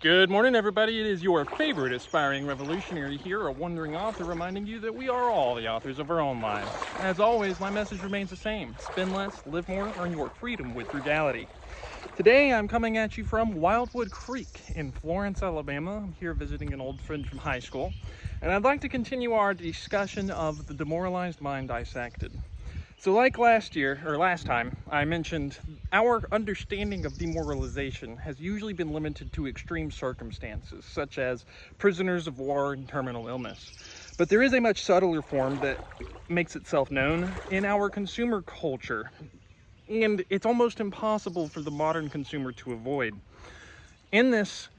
Good morning, everybody. It is your favorite aspiring revolutionary here, a wandering author, reminding you that we are all the authors of our own lives. As always, my message remains the same. Spend less, live more, earn your freedom with frugality. Today, I'm coming at you from Wildwood Creek in Florence, Alabama. I'm here visiting an old friend from high school, and I'd like to continue our discussion of the demoralized mind dissected. So like last time, I mentioned our understanding of demoralization has usually been limited to extreme circumstances, such as prisoners of war and terminal illness. But there is a much subtler form that makes itself known in our consumer culture, and it's almost impossible for the modern consumer to avoid. In this,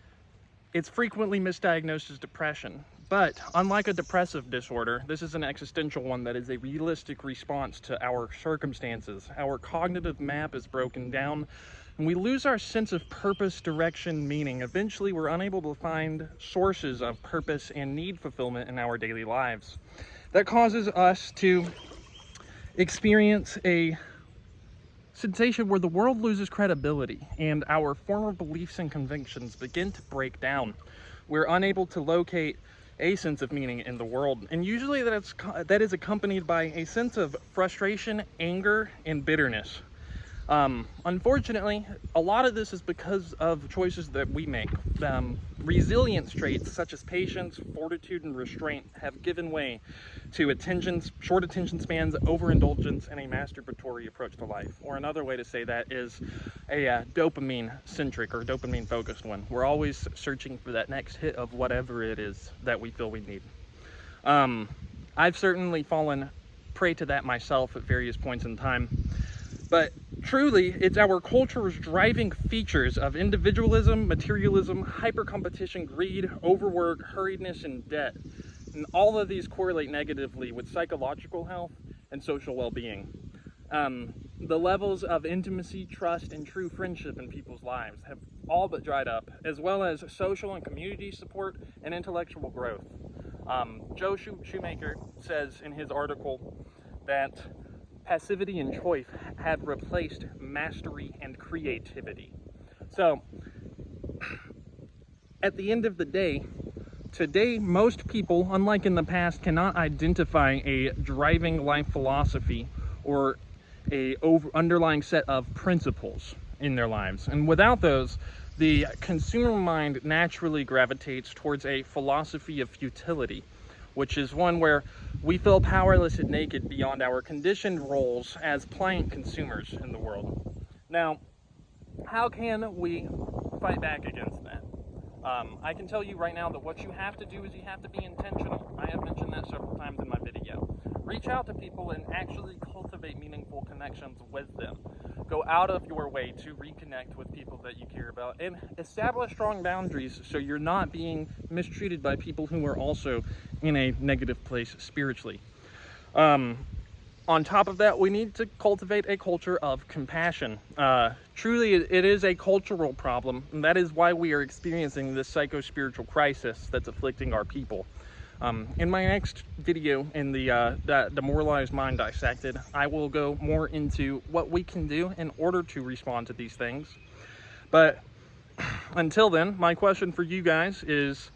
it's frequently misdiagnosed as depression. But unlike a depressive disorder, this is an existential one that is a realistic response to our circumstances. Our cognitive map is broken down, and we lose our sense of purpose, direction, meaning. Eventually, we're unable to find sources of purpose and need fulfillment in our daily lives. That causes us to experience a sensation where the world loses credibility and our former beliefs and convictions begin to break down. We're unable to locate a sense of meaning in the world, and usually that is accompanied by a sense of frustration, anger, and bitterness. Unfortunately, a lot of this is because of choices that we make. Resilience traits such as patience, fortitude, and restraint have given way to short attention spans, overindulgence, and a masturbatory approach to life. Or another way to say that is a dopamine-centric or dopamine-focused one. We're always searching for that next hit of whatever it is that we feel we need. I've certainly fallen prey to that myself at various points in time. But truly, it's our culture's driving features of individualism, materialism, hyper-competition, greed, overwork, hurriedness, and debt. And all of these correlate negatively with psychological health and social well-being. The levels of intimacy, trust, and true friendship in people's lives have all but dried up, as well as social and community support and intellectual growth. Joe Shoemaker says in his article that passivity and choice have replaced mastery and creativity. So, at the end of the day, today most people, unlike in the past, cannot identify a driving life philosophy or a underlying set of principles in their lives. And without those, the consumer mind naturally gravitates towards a philosophy of futility, which is one where we feel powerless and naked beyond our conditioned roles as pliant consumers in the world. Now, how can we fight back against that? I can tell you right now that what you have to do is you have to be intentional. I have mentioned that several times in my video. Reach out to people and actually cultivate meaningful connections with them. Go out of your way to reconnect with people that you care about and establish strong boundaries so you're not being mistreated by people who are also in a negative place spiritually. On top of that, we need to cultivate a culture of compassion. Truly, it is a cultural problem, and that is why we are experiencing this psycho-spiritual crisis that's afflicting our people. In my next video, in the Demoralized Mind Dissected, I will go more into what we can do in order to respond to these things. But until then, my question for you guys is,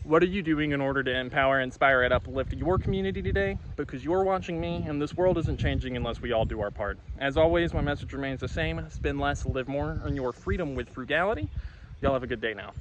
what are you doing in order to empower, inspire, and uplift your community today? Because you're watching me, and this world isn't changing unless we all do our part. As always, my message remains the same. Spend less, live more, earn your freedom with frugality. Y'all have a good day now.